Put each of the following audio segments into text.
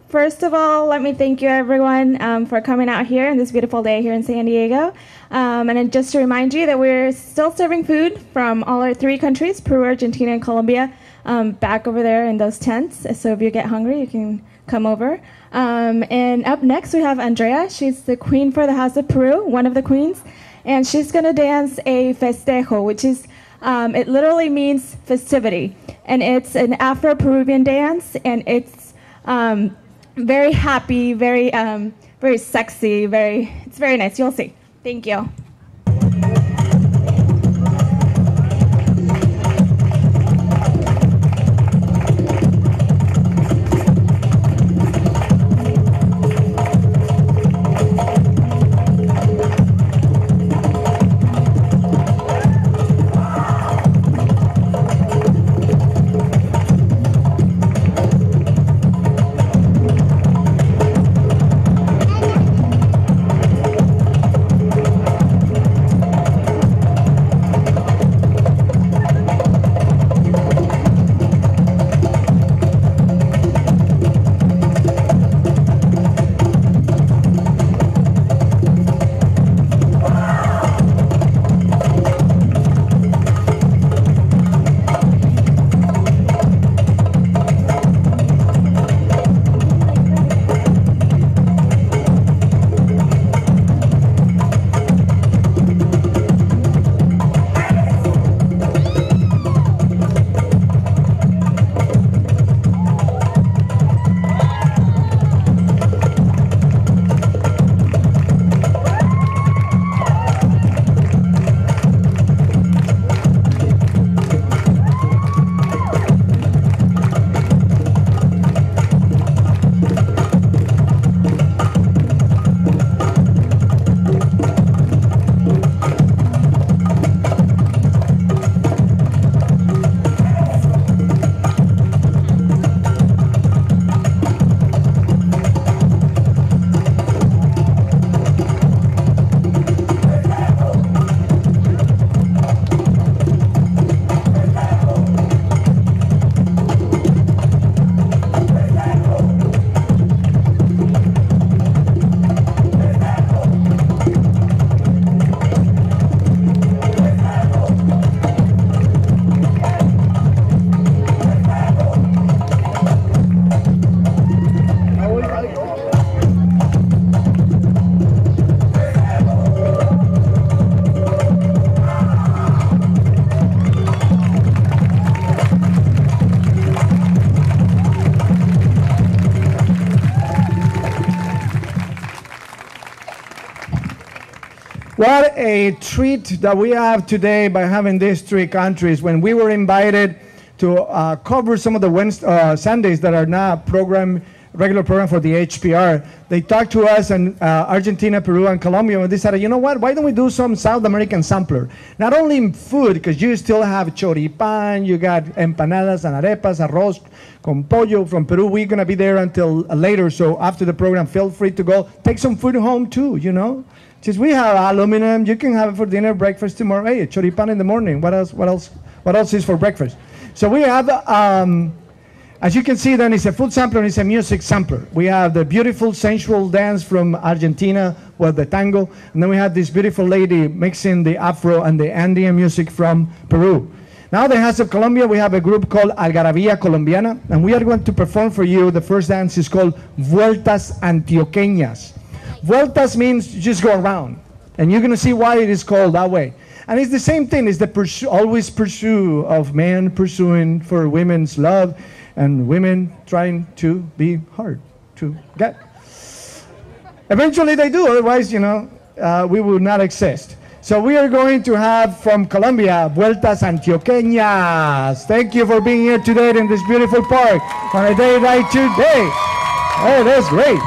First of all, let me thank you everyone for coming out here on this beautiful day here in San Diego. And then just to remind you that we're still serving food from all our three countries, Peru, Argentina, and Colombia, back over there in those tents. So if you get hungry, you can come over. And up next we have Andrea. She's the queen for the House of Peru, one of the queens. And she's going to dance a festejo, which is, it literally means festivity. And it's an Afro-Peruvian dance, and it's very happy, very sexy, it's very nice. You'll see. Thank you. What a treat that we have today by having these three countries. When we were invited to cover some of the Sundays that are now regular program for the HPR, they talked to us in Argentina, Peru, and Colombia, and they said, you know what, why don't we do some South American sampler? Not only in food, because you still have choripan, you got empanadas and arepas, arroz con pollo from Peru. We're going to be there until later, so after the program, feel free to go. Take some food home too, you know? Since we have aluminum, you can have it for dinner, breakfast tomorrow. Hey, choripan in the morning. What else is for breakfast? So we have, as you can see, then it's a food sampler and it's a music sampler. We have the beautiful sensual dance from Argentina with the tango, and then we have this beautiful lady mixing the Afro and the Andean music from Peru. Now the House of Colombia, we have a group called Algarabía Colombiana, and we are going to perform for you. The first dance is called Vueltas Antioqueñas. Vueltas means you just go around, and you're going to see why it is called that way. And it's the same thing. It's the always pursue of men pursuing for women's love, and women trying to be hard to get. Eventually they do, otherwise, you know, we will not exist. So we are going to have from Colombia, Vueltas Antioqueñas. Thank you for being here today in this beautiful park on a day like today. Oh, that's great.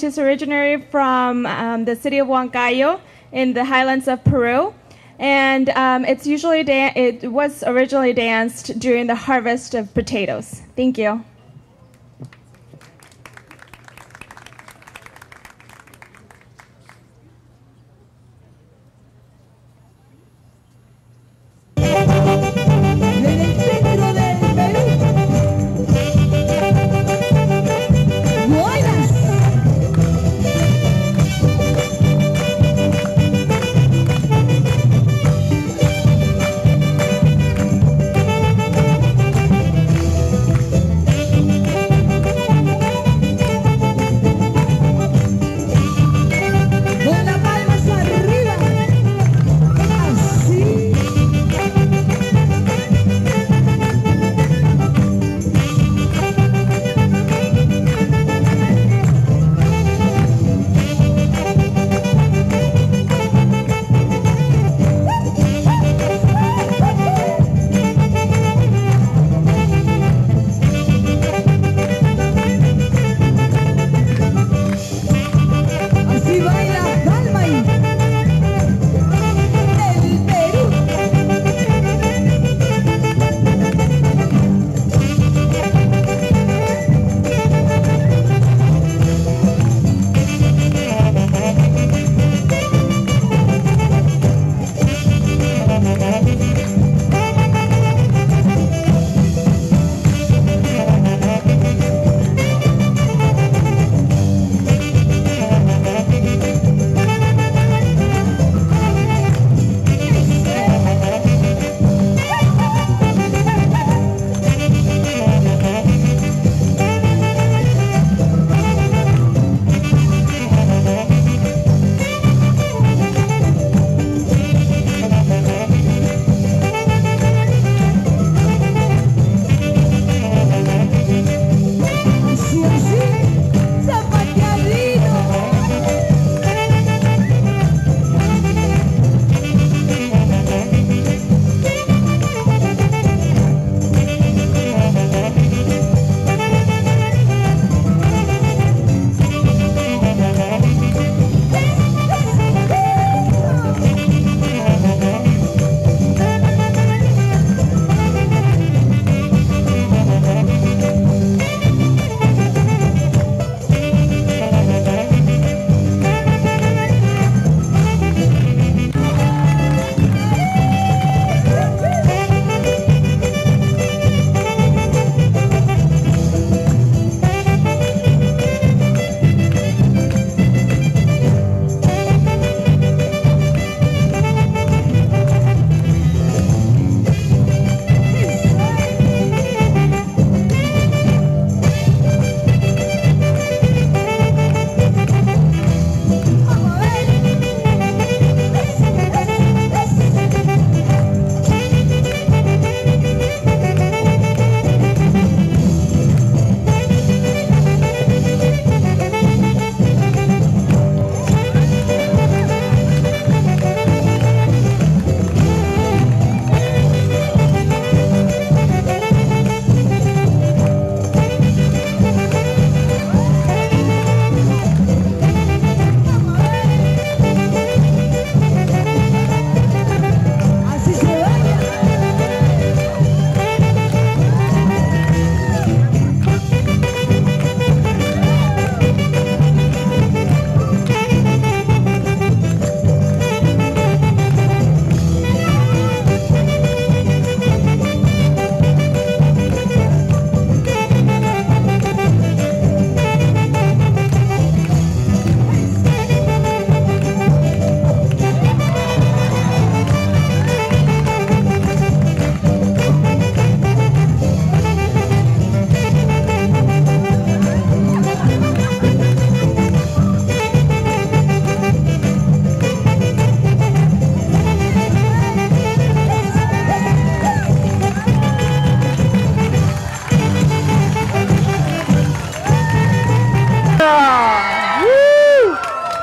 is originally from the city of Huancayo in the highlands of Peru. And it was originally danced during the harvest of potatoes. Thank you.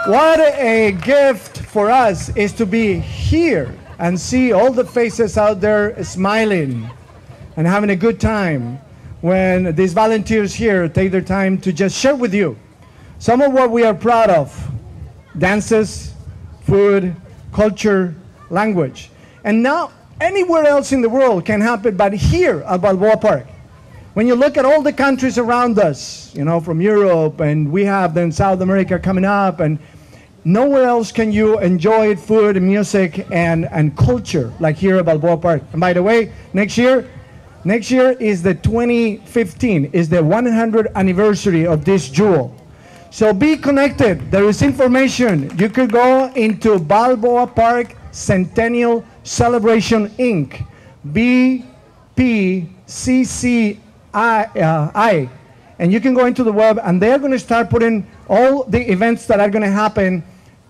What a gift for us is to be here and see all the faces out there smiling and having a good time when these volunteers here take their time to just share with you some of what we are proud of: dances, food, culture, language. And now anywhere else in the world can happen, but here at Balboa Park. When you look at all the countries around us, you know, from Europe, and we have then South America coming up, and nowhere else can you enjoy food and music and culture like here at Balboa Park. And by the way, next year is the 2015, is the 100th anniversary of this jewel. So be connected. There is information. You could go into Balboa Park Centennial Celebration Inc. BPCCI, and you can go into the web, and they're going to start putting all the events that are going to happen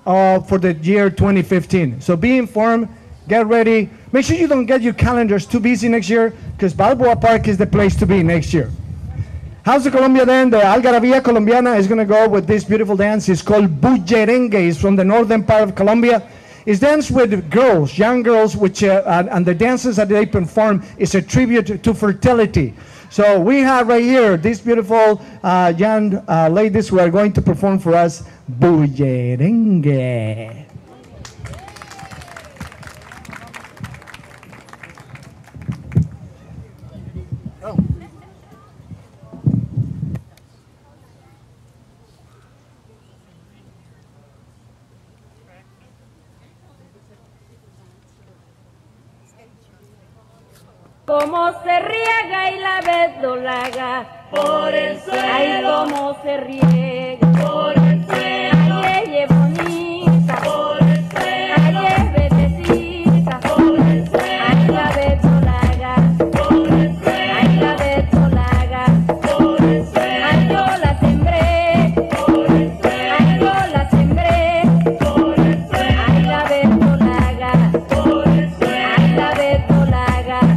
for the year 2015. So be informed, get ready. Make sure you don't get your calendars too busy next year, because Balboa Park is the place to be next year. How's the Colombia then? The Algarabía Colombiana is going to go with this beautiful dance. It's called Bullerengue. It's from the northern part of Colombia. It's danced with girls, young girls, which and the dances that they perform is a tribute to fertility. So we have right here these beautiful young ladies who are going to perform for us Bullerengue. Cómo se riega y la verdolaga por el suelo. Ay, cómo se riega por el suelo. Ay, ella es bonita por el suelo. Ay, es verdecita por el suelo. Ay, la verdolaga por el suelo. Ay, la verdolaga por el suelo. Ay, yo la sembré por el suelo. Ay, yo la sembré por el suelo. Ay, la verdolaga por el suelo. Ay, la verdolaga.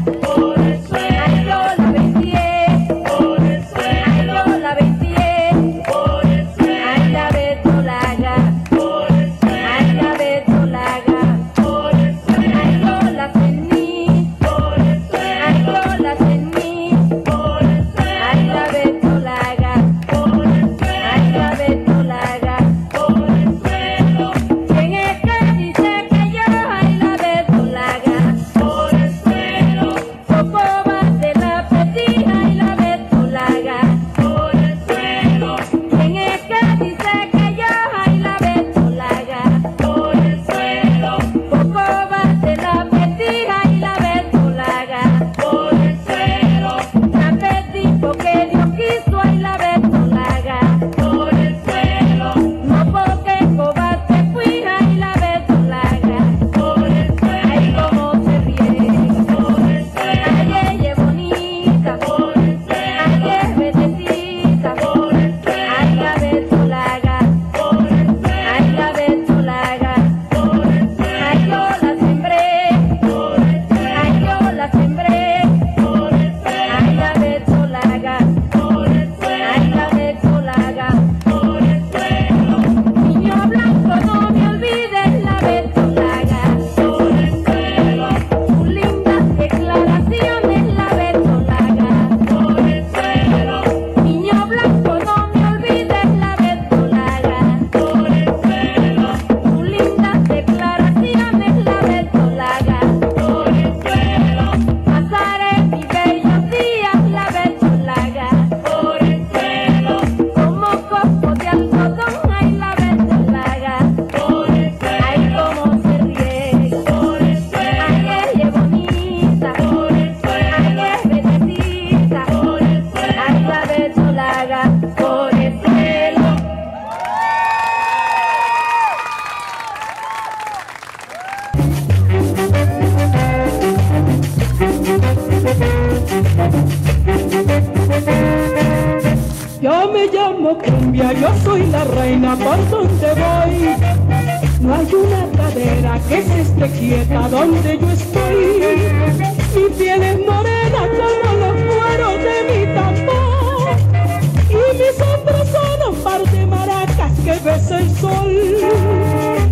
Yo me llamo cumbia, yo soy la reina por donde voy. No hay una cadera que se esté quieta donde yo estoy. Mi piel es morena como los cueros de mi tambor. Y mis hombros son un par de maracas que besa el sol.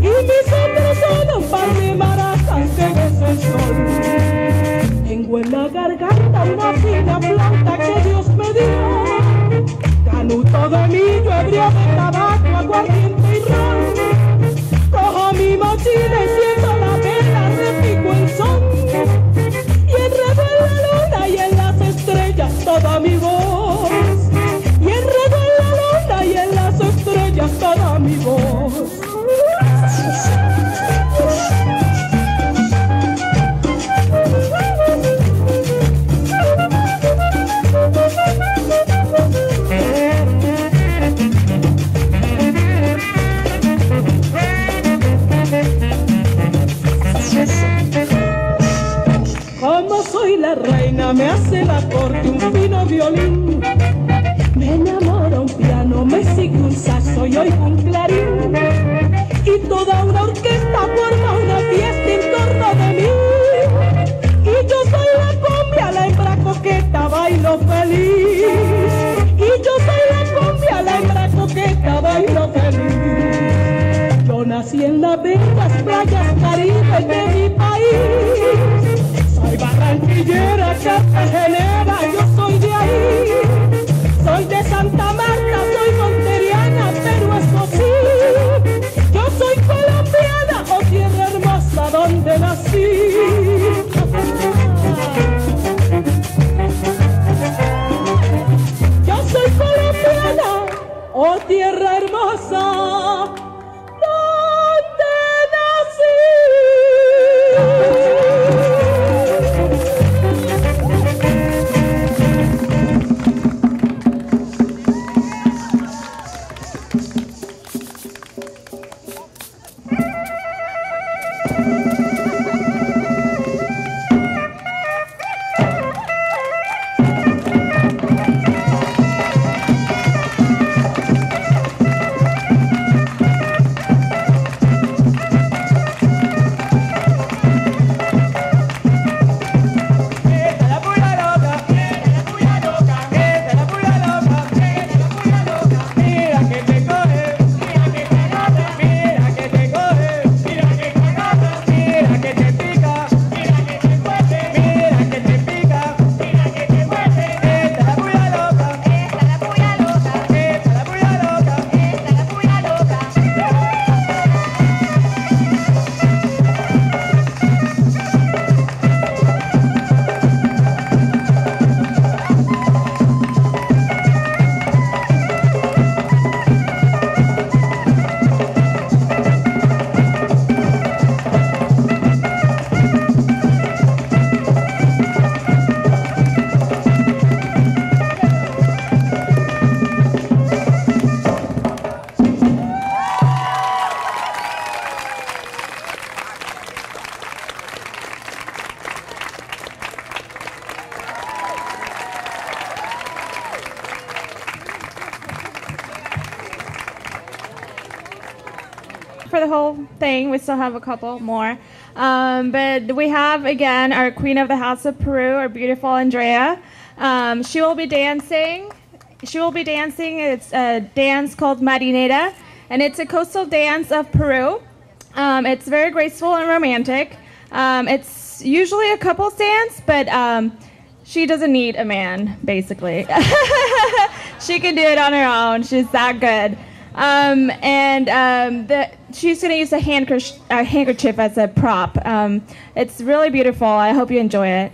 Y mis hombros son un par de maracas que besa el sol. Tengo en la garganta una fina planta que Dios me dio. Canuto de millo, ebrio de tabaco. oigo un clarín y toda una orquesta forma una fiesta en torno de mí. Y yo soy la cumbia, la hembra coqueta, bailo feliz. Y yo soy la cumbia, la hembra coqueta, bailo feliz. Yo nací en las bellas playas caribes de mi país. Soy barranquillera, cartagenera, yo soy de ahí. Soy de Santa Marta, soy monteriana, pero eso sí, yo soy colombiana, oh tierra hermosa donde nací. Yo soy colombiana, oh tierra hermosa donde nací. For the whole thing, we still have a couple more. But we have, again, our Queen of the House of Peru, our beautiful Andrea. She will be dancing. It's a dance called Marinera, and it's a coastal dance of Peru. It's very graceful and romantic. It's usually a couples dance, but she doesn't need a man, basically. She can do it on her own. She's that good. She's going to use a handkerchief as a prop. It's really beautiful. I hope you enjoy it.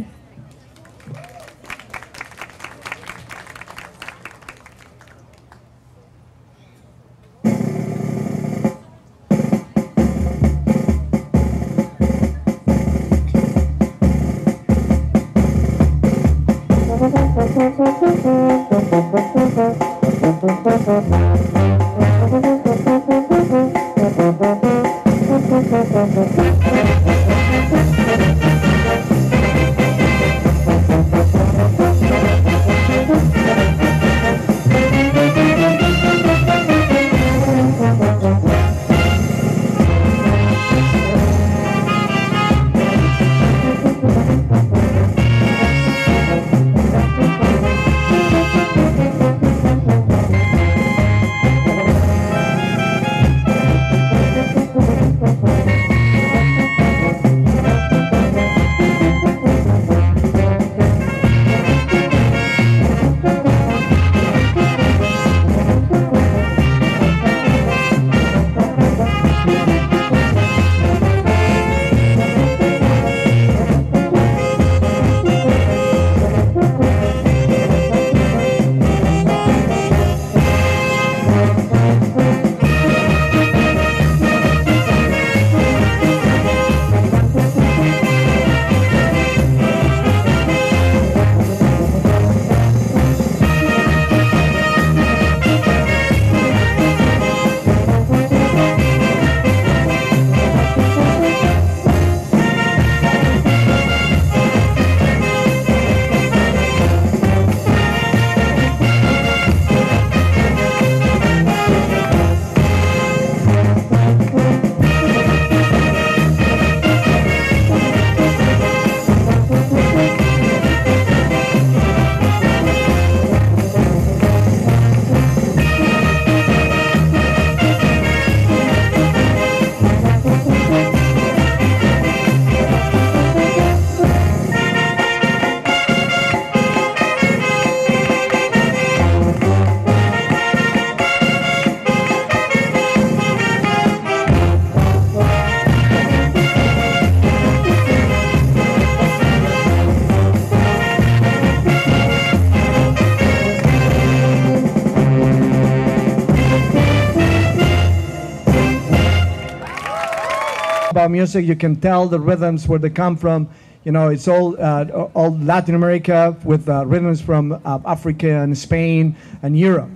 about music, you can tell the rhythms where they come from. You know, it's all Latin America with rhythms from Africa and Spain and Europe.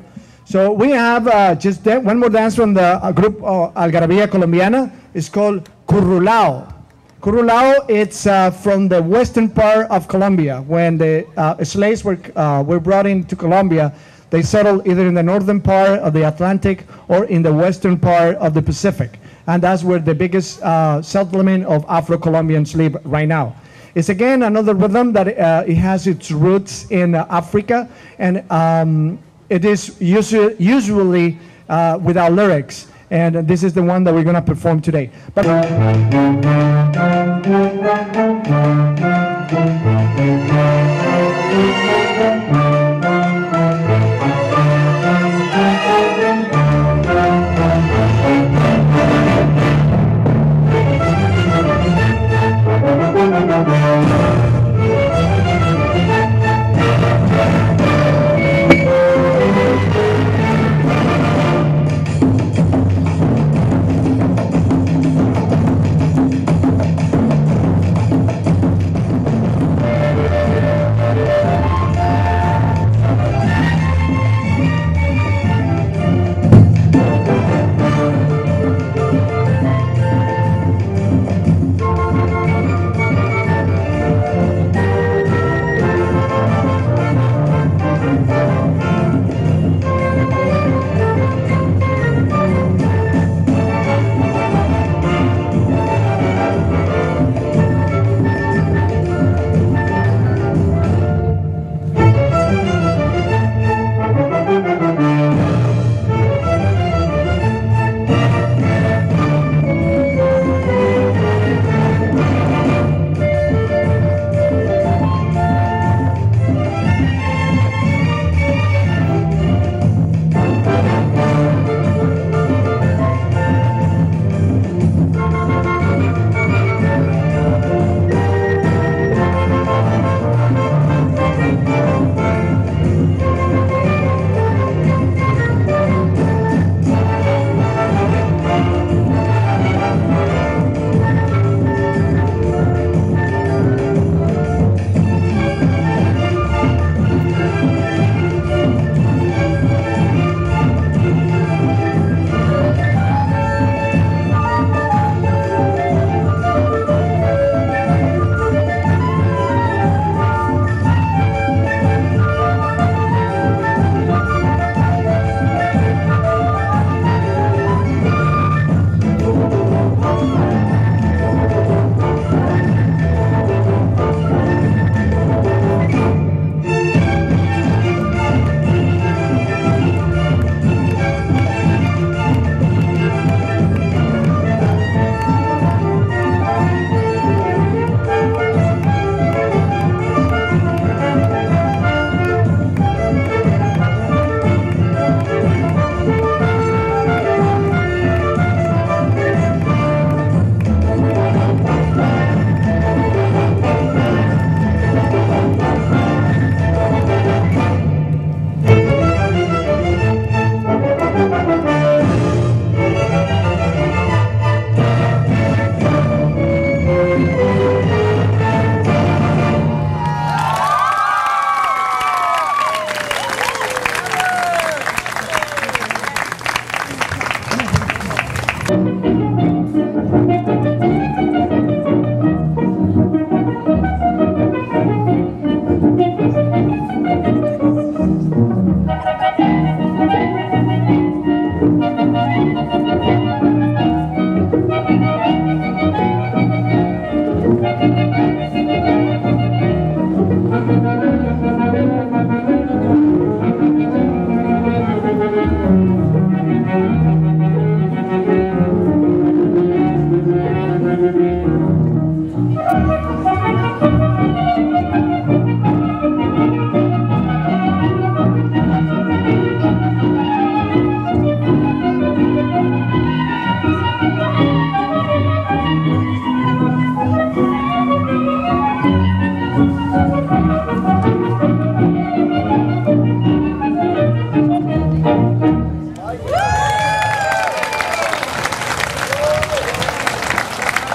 So we have just one more dance from the group Algarabía Colombiana. It's called Currulao. Currulao, it's from the western part of Colombia. When the slaves were brought into Colombia, they settled either in the northern part of the Atlantic or in the western part of the Pacific. And that's where the biggest settlement of Afro-Colombians live right now. It's again another rhythm that it has its roots in Africa, and it is usually without lyrics. And this is the one that we're going to perform today. But